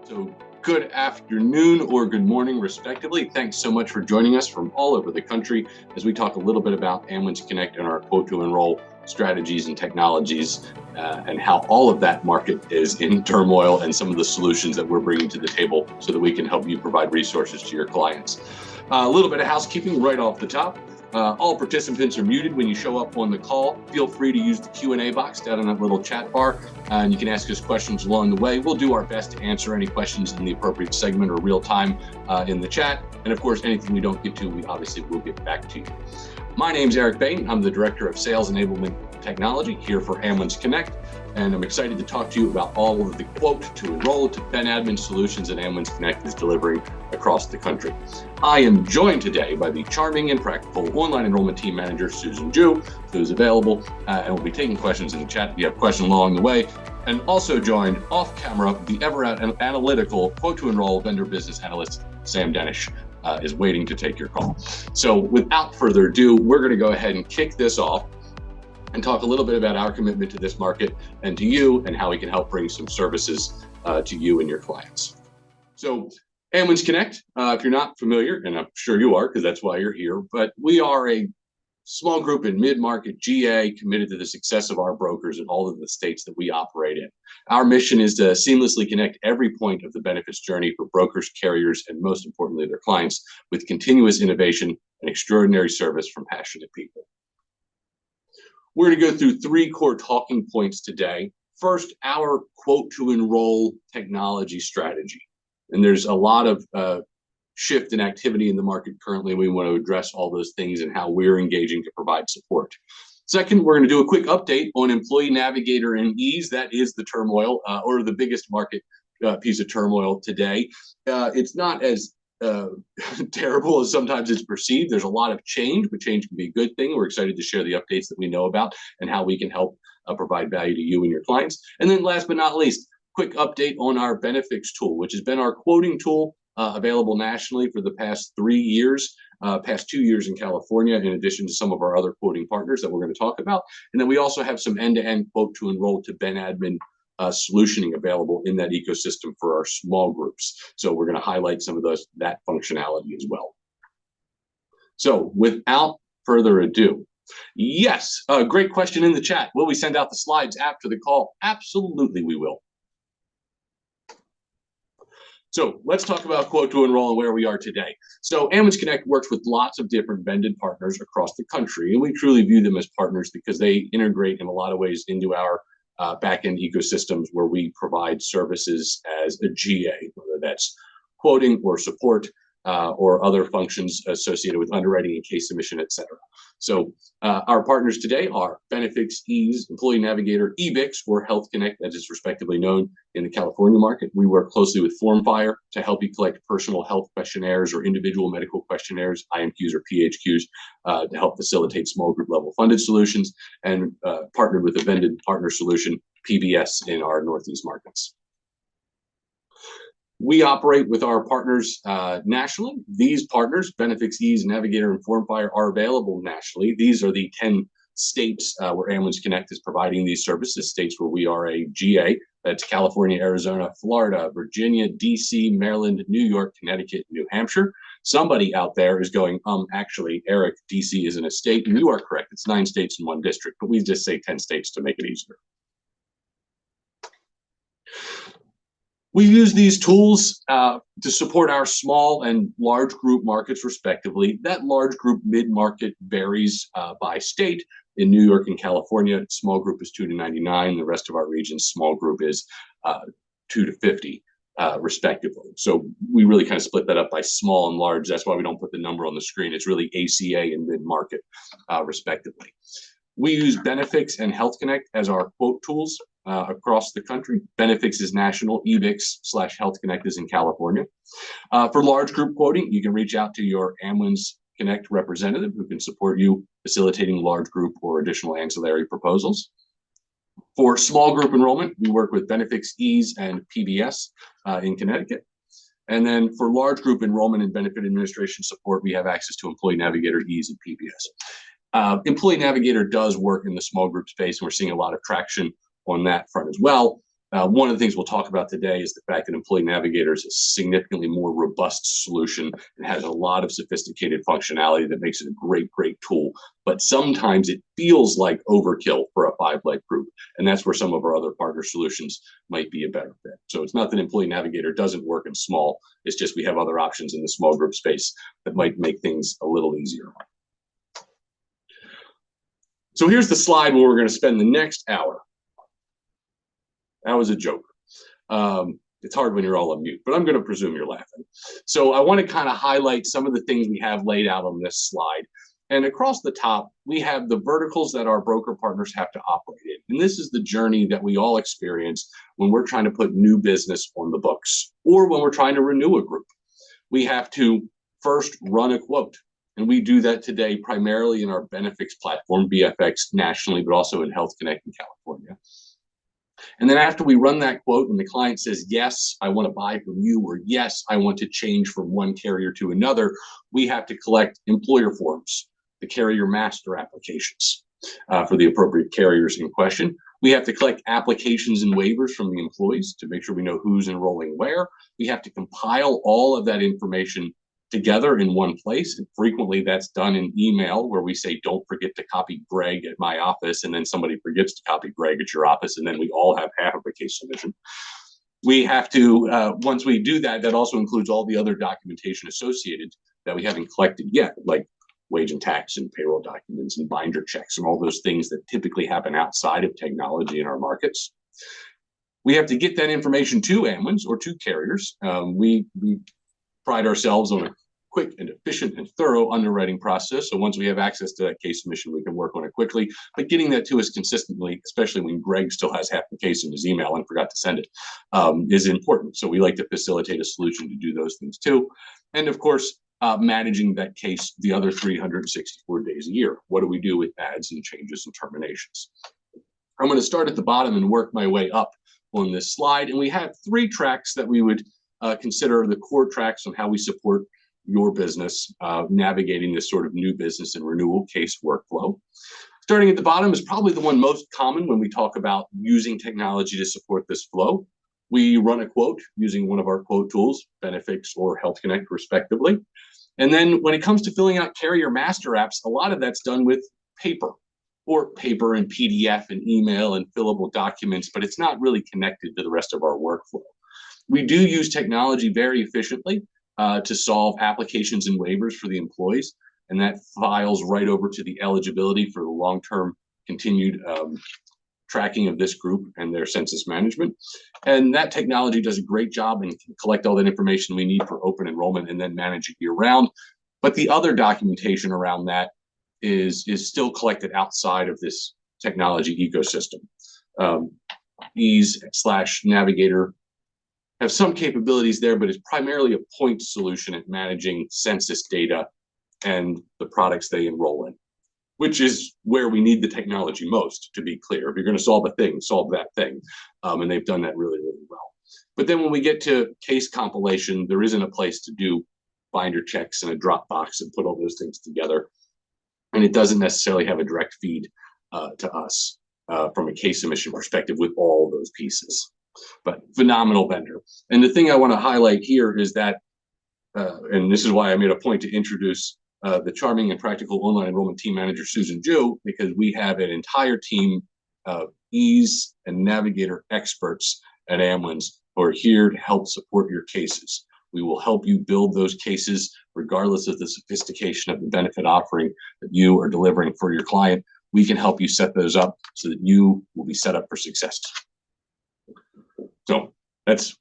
So good afternoon or good morning, respectively. Thanks so much for joining us from all over the country as we talk a little bit about Amwins Connect and our quote to enroll strategies and technologies and how all of that market is in turmoil and some of the solutions that we're bringing to the table so that we can help you provide resources to your clients. A little bit of housekeeping right off the top. All participants are muted when you show up on the call. Feel free to use the Q&A box down in that little chat bar, and you can ask us questions along the way. We'll do our best to answer any questions in the appropriate segment or real time in the chat. And of course, anything we don't get to, we obviously will get back to you. My name's Eric Bain. I'm the Director of Sales Enablement Technology here for Amwins Connect, and I'm excited to talk to you about all of the quote to enroll to Ben admin solutions that Amwins Connect is delivering across the country. I am joined today by the charming and practical online enrollment team manager, Susan Ju, who's available and will be taking questions in the chat if you have questions along the way. And also joined off camera, the ever analytical quote to enroll vendor business analyst, Sam Denish, is waiting to take your call. So without further ado, we're going to go ahead and kick this off and talk a little bit about our commitment to this market and to you and how we can help bring some services to you and your clients. So Amwins Connect, if you're not familiar, and I'm sure you are because that's why you're here, but we are a small group in mid-market GA committed to the success of our brokers in all of the states that we operate in. Our mission is to seamlessly connect every point of the benefits journey for brokers, carriers, and most importantly, their clients with continuous innovation and extraordinary service from passionate people. We're going to go through three core talking points today. First, our quote to enroll technology strategy. And there's a lot of shift in activity in the market currently. We want to address all those things and how we're engaging to provide support. Second, we're going to do a quick update on Employee Navigator and Ease. That is the turmoil or the biggest market piece of turmoil today. It's not as terrible as sometimes it's perceived. There's a lot of change, but change can be a good thing. We're excited to share the updates that we know about and how we can help provide value to you and your clients. And then last but not least, quick update on our Benefix tool, which has been our quoting tool available nationally for the past 3 years, past 2 years in California, in addition to some of our other quoting partners that we're going to talk about. And then we also have some end-to-end quote to enroll to Ben admin solutioning available in that ecosystem for our small groups. So we're going to highlight some of that functionality as well. So without further ado, yes, great question in the chat. Will we send out the slides after the call? Absolutely, we will. So let's talk about quote to enroll and where we are today. So Amwins Connect works with lots of different vended partners across the country, and we truly view them as partners because they integrate in a lot of ways into our back-end ecosystems where we provide services as a GA, whether that's quoting or support or other functions associated with underwriting and case submission, et cetera. So our partners today are Benefix, Ease, Employee Navigator, EBIX, or Health Connect, as is respectively known in the California market. We work closely with FormFire to help you collect personal health questionnaires or individual medical questionnaires, IMQs or PHQs, to help facilitate small group level funded solutions, and partnered with a vended partner solution, PBS, in our Northeast markets. We operate with our partners nationally. These partners, Benefix, Ease, Navigator, and FormFire, are available nationally. These are the 10 states where Amwins Connect is providing these services, states where we are a GA. That's California, Arizona, Florida, Virginia, DC, Maryland, New York, Connecticut, New Hampshire. Somebody out there is going, actually, Eric, DC isn't a state. And you are correct. It's 9 states in 1 district, but we just say 10 states to make it easier. We use these tools to support our small and large group markets, respectively. That large group mid-market varies by state. In New York and California, small group is 2 to 99. The rest of our region, small group is 2 to 50, respectively. So we really kind of split that up by small and large. That's why we don't put the number on the screen. It's really ACA and mid-market, respectively. We use Benefix and Health Connect as our quote tools across the country. Benefix is national, EBIX/Health Connect is in California. For large group quoting, you can reach out to your Amwins Connect representative who can support you facilitating large group or additional ancillary proposals. For small group enrollment, we work with Benefix, Ease, and PBS in Connecticut. And then for large group enrollment and benefit administration support, we have access to Employee Navigator, Ease, and PBS. Employee Navigator does work in the small group space, and we're seeing a lot of traction on that front as well. One of the things we'll talk about today is the fact that Employee Navigator is a significantly more robust solution and has a lot of sophisticated functionality that makes it a great, great tool. But sometimes it feels like overkill for a 5-leg group. And that's where some of our other partner solutions might be a better fit. So it's not that Employee Navigator doesn't work in small. It's just we have other options in the small group space that might make things a little easier. So here's the slide where we're going to spend the next hour. That was a joke. It's hard when you're all on mute, but I'm going to presume you're laughing. So I want to kind of highlight some of the things we have laid out on this slide. And across the top, we have the verticals that our broker partners have to operate in. And this is the journey that we all experience when we're trying to put new business on the books or when we're trying to renew a group. We have to first run a quote. And we do that today primarily in our benefits platform, BFX nationally, but also in Health Connect in California. And then after we run that quote and the client says, yes, I want to buy from you, or yes, I want to change from one carrier to another, we have to collect employer forms, the carrier master applications for the appropriate carriers in question. We have to collect applications and waivers from the employees to make sure we know who's enrolling where. We have to compile all of that information together in one place. And frequently that's done in email where we say, don't forget to copy Greg at my office. And then somebody forgets to copy Greg at your office. And then we all have half of a case submission. We have to, once we do that, that also includes all the other documentation associated that we haven't collected yet, like wage and tax and payroll documents and binder checks and all those things that typically happen outside of technology in our markets. We have to get that information to Amwins or to carriers. We pride ourselves on a quick and efficient and thorough underwriting process. So once we have access to that case submission, we can work on it quickly. But getting that to us consistently, especially when Greg still has half the case in his email and forgot to send it, is important. So we like to facilitate a solution to do those things too. And of course, managing that case the other 364 days a year. What do we do with adds and changes and terminations? I'm going to start at the bottom and work my way up on this slide. And we have 3 tracks that we would consider the core tracks on how we support your business navigating this sort of new business and renewal case workflow. Starting at the bottom is probably the one most common when we talk about using technology to support this flow. We run a quote using one of our quote tools, Benefix or Health Connect respectively. And then when it comes to filling out carrier master apps, a lot of that's done with paper and PDF and email and fillable documents, but it's not really connected to the rest of our workflow. We do use technology very efficiently to solve applications and waivers for the employees, and that files right over to the eligibility for the long-term continued tracking of this group and their census management. And that technology does a great job and can collect all that information we need for open enrollment and then manage it year-round. But the other documentation around that is still collected outside of this technology ecosystem. Ease/Navigator have some capabilities there, but it's primarily a point solution at managing census data and the products they enroll in, which is where we need the technology most, to be clear. If you're going to solve a thing, solve that thing. And they've done that really, really well. But then when we get to case compilation, there isn't a place to do binder checks and a Dropbox and put all those things together. And it doesn't necessarily have a direct feed to us from a case submission perspective with all those pieces. But phenomenal vendor. And the thing I want to highlight here is that, and this is why I made a point to introduce the charming and practical online enrollment team manager, Susan Ju, because we have an entire team of Ease and Navigator experts at Amwins who are here to help support your cases. We will help you build those cases regardless of the sophistication of the benefit offering that you are delivering for your client. We can help you set those up so that you will be set up for success. So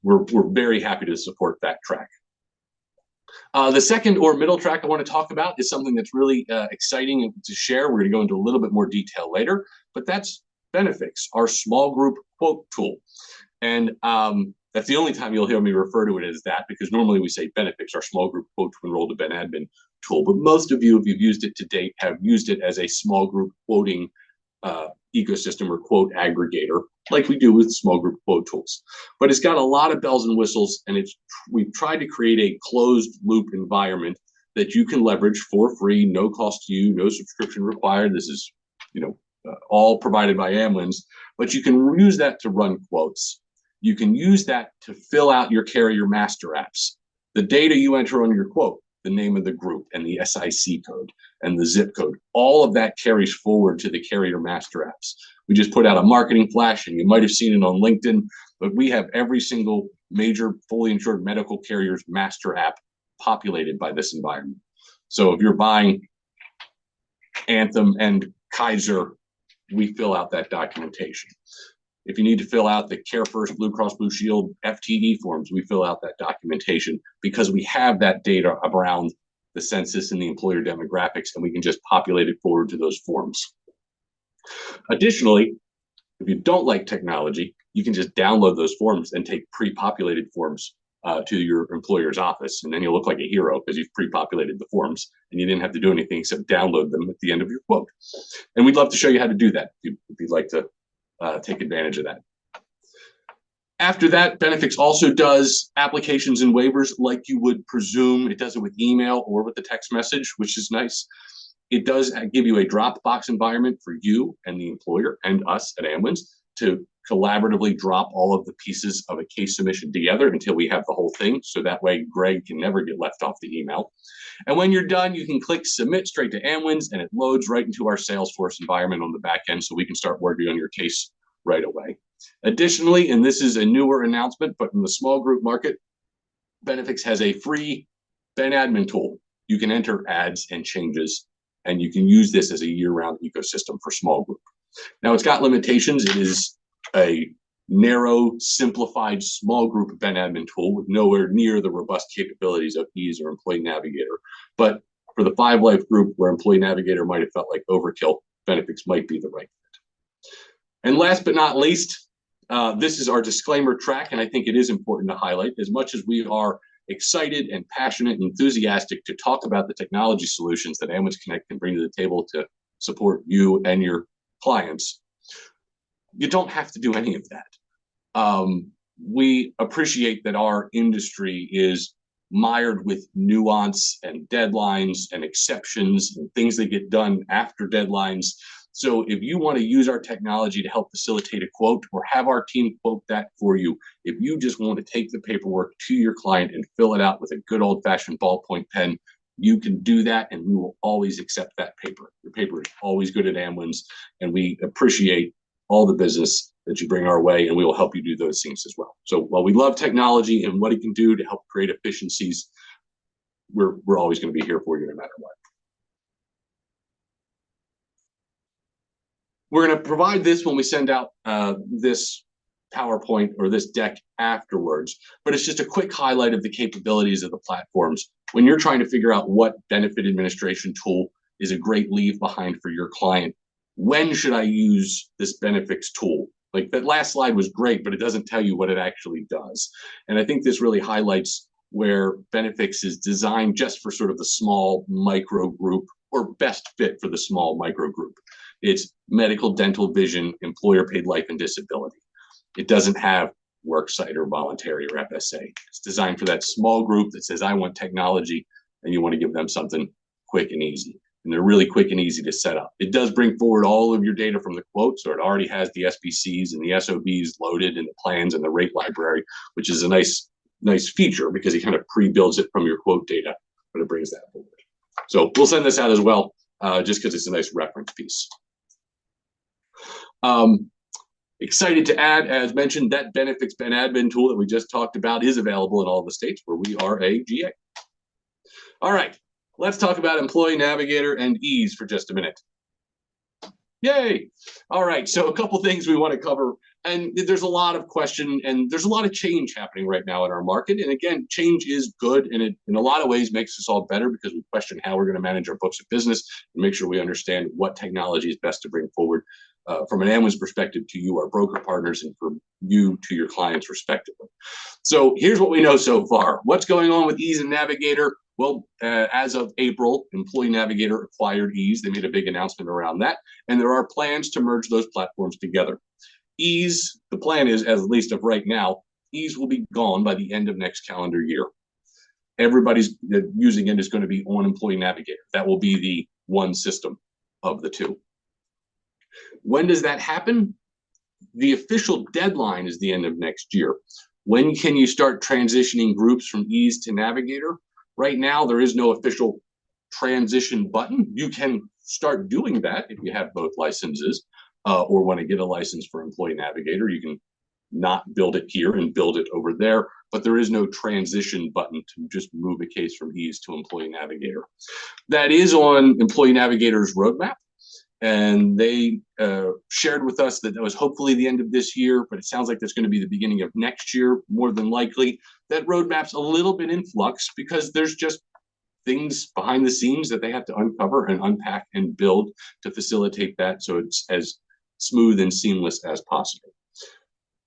we're very happy to support that track. The second or middle track I want to talk about is something that's really exciting to share. We're going to go into a little bit more detail later, but that's Benefix, our small group quote tool. And that's the only time you'll hear me refer to it as that, because normally we say Benefix, our small group quote to enroll to Ben admin tool. But most of you, if you've used it to date, have used it as a small group quoting ecosystem or quote aggregator, like we do with small group quote tools. But it's got a lot of bells and whistles, and we've tried to create a closed loop environment that you can leverage for free, no cost to you, no subscription required. This is, all provided by Amwins, but you can use that to run quotes. you can use that to fill out your carrier master apps. The data you enter on your quote, the name of the group and the SIC code and the zip code, all of that carries forward to the carrier master apps. We just put out a marketing flash, and you might have seen it on LinkedIn, but we have every single major fully insured medical carrier's master app populated by this environment. So if you're buying Anthem and Kaiser, we fill out that documentation. If you need to fill out the Care First Blue Cross Blue Shield FTE forms, we fill out that documentation because we have that data around the census and the employer demographics, and we can just populate it forward to those forms. Additionally, if you don't like technology, you can just download those forms and take pre-populated forms to your employer's office, and then you'll look like a hero because you've pre-populated the forms and you didn't have to do anything except download them at the end of your quote. And we'd love to show you how to do that if you'd like to take advantage of that. After that, Benefix also does applications and waivers like you would presume. It does it with email or with a text message, which is nice. It does give you a Dropbox environment for you and the employer and us at Amwins to collaboratively drop all of the pieces of a case submission together until we have the whole thing. So that way Greg can never get left off the email. And when you're done, you can click submit straight to Amwins, and it loads right into our Salesforce environment on the back end, so we can start working on your case right away. Additionally, and this is a newer announcement, but in the small group market, Benefix has a free Ben admin tool. You can enter ads and changes, and you can use this as a year-round ecosystem for small group. Now, it's got limitations. It is a narrow, simplified small group Ben admin tool with nowhere near the robust capabilities of Ease or Employee Navigator. But for the 5-life group where Employee Navigator might have felt like overkill, Benefix might be the right fit. And last but not least, this is our disclaimer track, and I think it is important to highlight, as much as we are excited and passionate and enthusiastic to talk about the technology solutions that Amwins Connect can bring to the table to support you and your clients, you don't have to do any of that. We appreciate that our industry is mired with nuance and deadlines and exceptions and things that get done after deadlines. So if you want to use our technology to help facilitate a quote or have our team quote that for you, if you just want to take the paperwork to your client and fill it out with a good old-fashioned ballpoint pen, you can do that, and we will always accept that paper. Your paper is always good at Amwins, and we appreciate all the business that you bring our way, and we will help you do those things as well. So while we love technology and what it can do to help create efficiencies, we're always going to be here for you no matter what. We're going to provide this when we send out this PowerPoint or this deck afterwards, but it's just a quick highlight of the capabilities of the platforms. When you're trying to figure out what benefit administration tool is a great leave behind for your client, when should I use this Benefix tool? Like, that last slide was great, but it doesn't tell you what it actually does. And I think this really highlights where Benefix is designed just for sort of the small micro group, or best fit for the small micro group. It's medical, dental, vision, employer paid life and disability. It doesn't have worksite or voluntary or FSA. It's designed for that small group that says, I want technology, and you want to give them something quick and easy. And they're really quick and easy to set up. It does bring forward all of your data from the quote, so it already has the SBCs and the SOBs loaded in the plans and the rate library, which is a nice feature because it kind of pre-builds it from your quote data, but it brings that forward. So we'll send this out as well, just because it's a nice reference piece. Excited to add, as mentioned, that Benefix Ben admin tool that we just talked about is available in all the states where we are a GA. All right, let's talk about Employee Navigator and Ease for just a minute. Yay! All right, so a couple things we want to cover, and there's a lot of question and there's a lot of change happening right now in our market. And again, change is good, and it in a lot of ways makes us all better because we question how we're going to manage our books of business and make sure we understand what technology is best to bring forward from an Amwins perspective to you, our broker partners, and from you to your clients respectively. So here's what we know so far. What's going on with Ease and Navigator? Well, as of April, Employee Navigator acquired Ease. They made a big announcement around that, and there are plans to merge those platforms together. Ease, the plan is, at least of right now, Ease will be gone by the end of next calendar year. Everybody's using it is going to be on Employee Navigator. That will be the one system of the two. When does that happen? The official deadline is the end of next year. When can you start transitioning groups from Ease to Navigator? Right now, there is no official transition button. You can start doing that if you have both licenses or want to get a license for Employee Navigator. You can not build it here and build it over there, but there is no transition button to just move a case from Ease to Employee Navigator. That is on Employee Navigator's roadmap. And they shared with us that was hopefully the end of this year, but it sounds like that's going to be the beginning of next year, more than likely. That roadmap's a little bit in flux because there's just things behind the scenes that they have to uncover and unpack and build to facilitate that so it's as smooth and seamless as possible.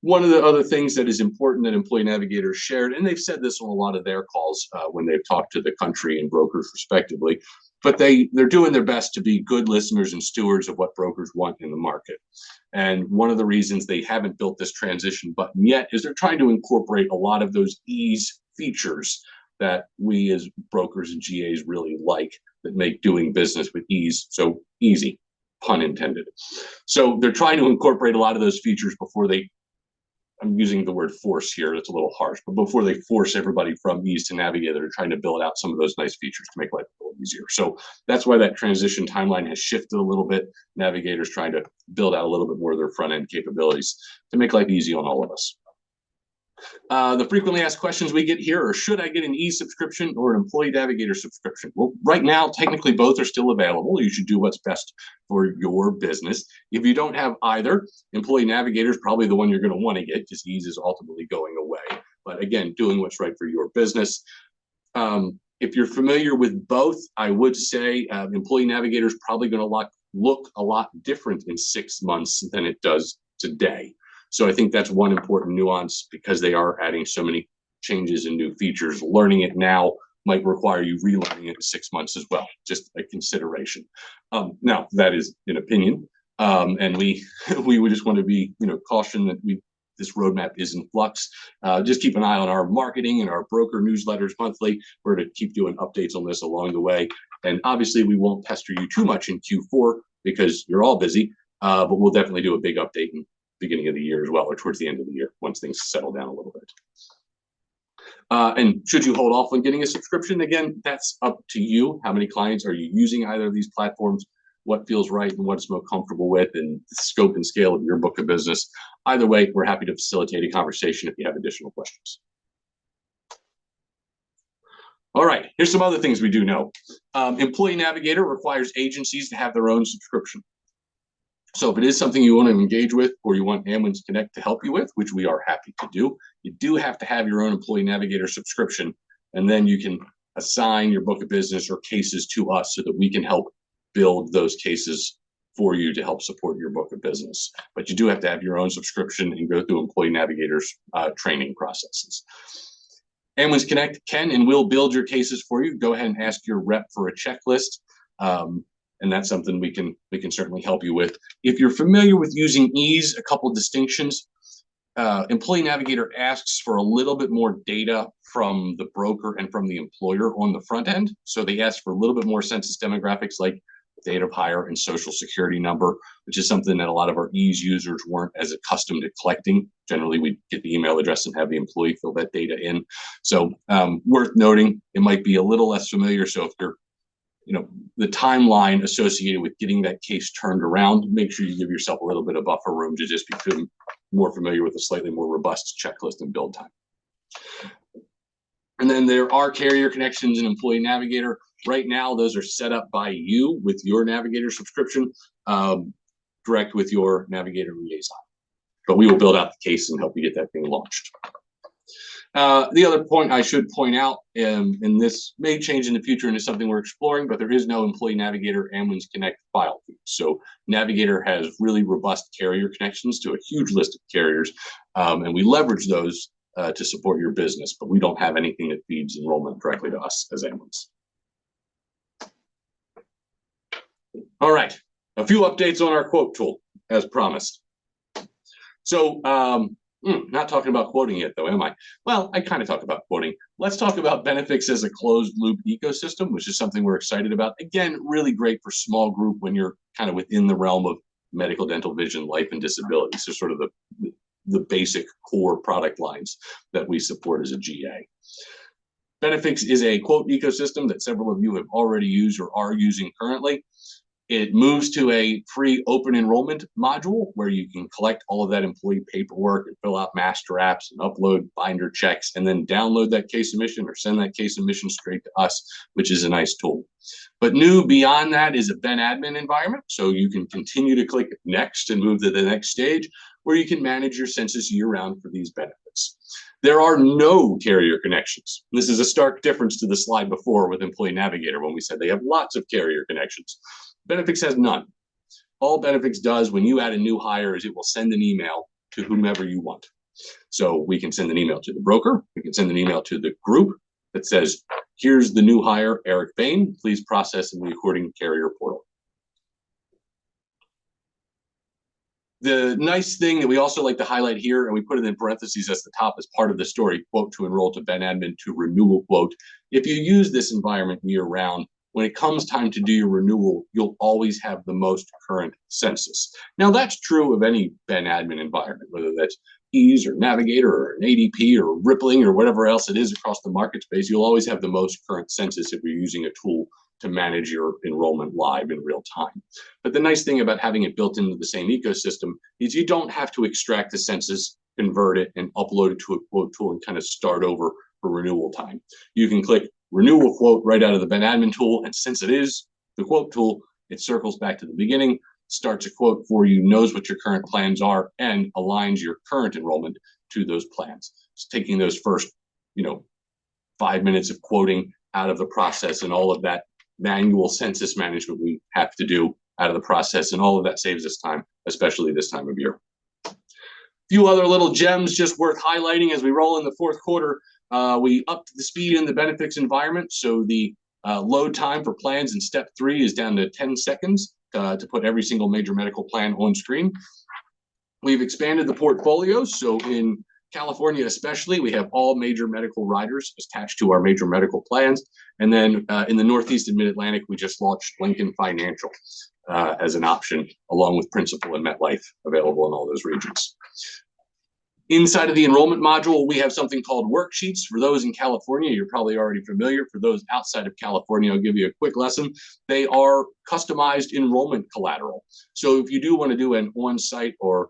One of the other things that is important that Employee Navigators shared, and they've said this on a lot of their calls when they've talked to the country and brokers respectively, but they're doing their best to be good listeners and stewards of what brokers want in the market. And one of the reasons they haven't built this transition button yet is they're trying to incorporate a lot of those ease features that we as brokers and GAs really like, that make doing business with ease so easy, pun intended. So they're trying to incorporate a lot of those features before they, I'm using the word force here, that's a little harsh, but before they force everybody from Ease to Navigator, they're trying to build out some of those nice features to make life a little easier. So that's why that transition timeline has shifted a little bit. Navigator's trying to build out a little bit more of their front end capabilities to make life easy on all of us. The frequently asked questions we get here are, should I get an Ease subscription or an Employee Navigator subscription? Well, right now, technically both are still available. You should do what's best for your business. If you don't have either, Employee Navigator is probably the one you're going to want to get because Ease is ultimately going away. But again, doing what's right for your business. If you're familiar with both, I would say Employee Navigator is probably going to look a lot different in 6 months than it does today. So I think that's one important nuance because they are adding so many changes and new features. Learning it now might require you relearning it in 6 months as well, just a consideration. Now, that is an opinion. And we would just want to be, caution that this roadmap is in flux. Just keep an eye on our marketing and our broker newsletters monthly. We're to keep doing updates on this along the way. And obviously, we won't pester you too much in Q4 because you're all busy, but we'll definitely do a big update in beginning of the year as well, or towards the end of the year once things settle down a little bit. And should you hold off on getting a subscription? Again, that's up to you. How many clients are you using either of these platforms? What feels right and what is most comfortable with, and the scope and scale of your book of business. Either way, we're happy to facilitate a conversation if you have additional questions. All right, here's some other things we do know. Employee Navigator requires agencies to have their own subscription. So if it is something you want to engage with or you want Amwins Connect to help you with, which we are happy to do, you do have to have your own Employee Navigator subscription, and then you can assign your book of business or cases to us so that we can help build those cases for you to help support your book of business. But you do have to have your own subscription and go through Employee Navigator's training processes. Amwins Connect can and will build your cases for you. Go ahead and ask your rep for a checklist. And that's something we can certainly help you with. If you're familiar with using Ease, a couple of distinctions. Employee Navigator asks for a little bit more data from the broker and from the employer on the front end. So they ask for a little bit more census demographics like date of hire and social security number, which is something that a lot of our Ease users weren't as accustomed to collecting. Generally, we get the email address and have the employee fill that data in. So worth noting, it might be a little less familiar. So if you're the timeline associated with getting that case turned around, make sure you give yourself a little bit of buffer room to just become more familiar with a slightly more robust checklist and build time. And then there are carrier connections in Employee Navigator. Right now, those are set up by you with your Navigator subscription, direct with your Navigator liaison. But we will build out the case and help you get that thing launched. The other point I should point out, and this may change in the future and is something we're exploring, but there is no Employee Navigator Amwins Connect file feed. So Navigator has really robust carrier connections to a huge list of carriers, and we leverage those to support your business, but we don't have anything that feeds enrollment directly to us as Amwins. All right, a few updates on our quote tool, as promised. So, not talking about quoting yet, though, am I? Well, I kind of talk about quoting. Let's talk about Benefix as a closed loop ecosystem, which is something we're excited about. Again, really great for small group when you're kind of within the realm of medical, dental, vision, life, and disability. So sort of the basic core product lines that we support as a GA. Benefix is a quote ecosystem that several of you have already used or are using currently. It moves to a free open enrollment module where you can collect all of that employee paperwork and fill out master apps and upload binder checks and then download that case submission or send that case submission straight to us, which is a nice tool. But new beyond that is a Ben admin environment. So you can continue to click next and move to the next stage where you can manage your census year round for these benefits. There are no carrier connections. This is a stark difference to the slide before with Employee Navigator when we said they have lots of carrier connections. Benefix has none. All Benefix does when you add a new hire is it will send an email to whomever you want. So we can send an email to the broker. We can send an email to the group that says, here's the new hire, Eric Bain. Please process in the according carrier portal. The nice thing that we also like to highlight here, and we put it in parentheses at the top as part of the story, quote to enroll to Ben admin to renewal quote. If you use this environment year round, when it comes time to do your renewal, you'll always have the most current census. Now that's true of any Ben admin environment, whether that's Ease or Navigator or an ADP or Rippling or whatever else it is across the market space, you'll always have the most current census if you're using a tool to manage your enrollment live in real time. But the nice thing about having it built into the same ecosystem is you don't have to extract the census, convert it, and upload it to a quote tool and kind of start over for renewal time. You can click renewal quote right out of the Ben admin tool, and since it is the quote tool, it circles back to the beginning, starts a quote for you, knows what your current plans are, and aligns your current enrollment to those plans. It's taking those first, 5 minutes of quoting out of the process and all of that manual census management we have to do out of the process, and all of that saves us time, especially this time of year. A few other little gems just worth highlighting as we roll in the fourth quarter. We upped the speed in the Benefix environment, so the load time for plans in step 3 is down to 10 seconds to put every single major medical plan on screen. We've expanded the portfolio, so in California especially, we have all major medical riders attached to our major medical plans. And then in the Northeast and Mid-Atlantic, we just launched Lincoln Financial as an option, along with Principal and MetLife available in all those regions. Inside of the enrollment module, we have something called worksheets. For those in California, you're probably already familiar. For those outside of California, I'll give you a quick lesson. They are customized enrollment collateral. So if you do want to do an on-site or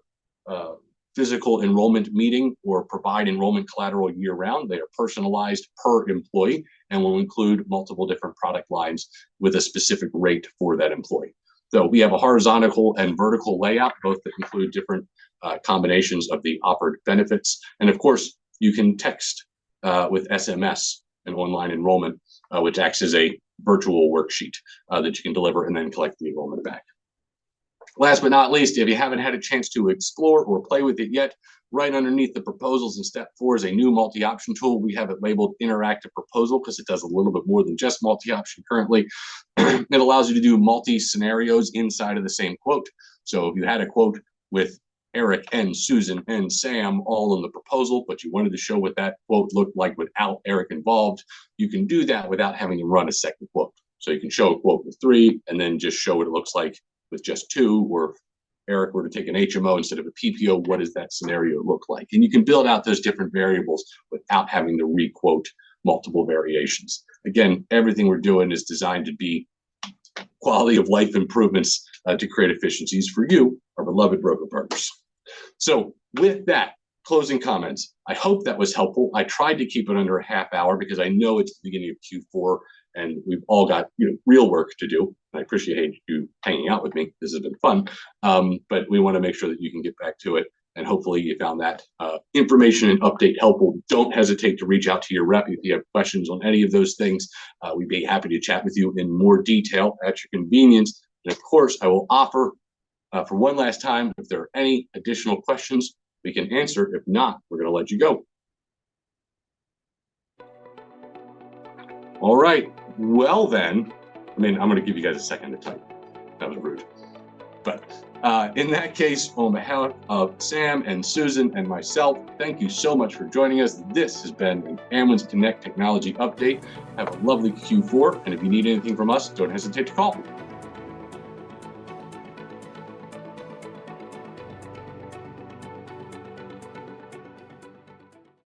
physical enrollment meeting or provide enrollment collateral year round, they are personalized per employee and will include multiple different product lines with a specific rate for that employee. So we have a horizontal and vertical layout, both that include different combinations of the offered benefits. And of course, you can text with SMS and online enrollment, which acts as a virtual worksheet that you can deliver and then collect the enrollment back. Last but not least, if you haven't had a chance to explore or play with it yet, right underneath the proposals in step 4 is a new multi-option tool. We have it labeled interactive proposal because it does a little bit more than just multi-option currently. It allows you to do multi-scenarios inside of the same quote. So if you had a quote with Eric and Susan and Sam all in the proposal, but you wanted to show what that quote looked like without Eric involved, you can do that without having to run a second quote. So you can show a quote with 3 and then just show what it looks like with just 2, or if Eric were to take an HMO instead of a PPO, what does that scenario look like? And you can build out those different variables without having to re-quote multiple variations. Again, everything we're doing is designed to be quality of life improvements to create efficiencies for you, our beloved broker partners. So with that, closing comments. I hope that was helpful. I tried to keep it under a half hour because I know it's the beginning of Q4 and we've all got real work to do. I appreciate you hanging out with me. This has been fun, but we want to make sure that you can get back to it. And hopefully you found that information and update helpful. Don't hesitate to reach out to your rep if you have questions on any of those things. We'd be happy to chat with you in more detail at your convenience. And of course, I will offer for one last time, if there are any additional questions, we can answer. If not, we're going to let you go. All right. Well, then, I'm going to give you guys a second to type. That was rude. But in that case, on behalf of Sam and Susan and myself, thank you so much for joining us. This has been an Amwins Connect Technology Update. Have a lovely Q4. And if you need anything from us, don't hesitate to call.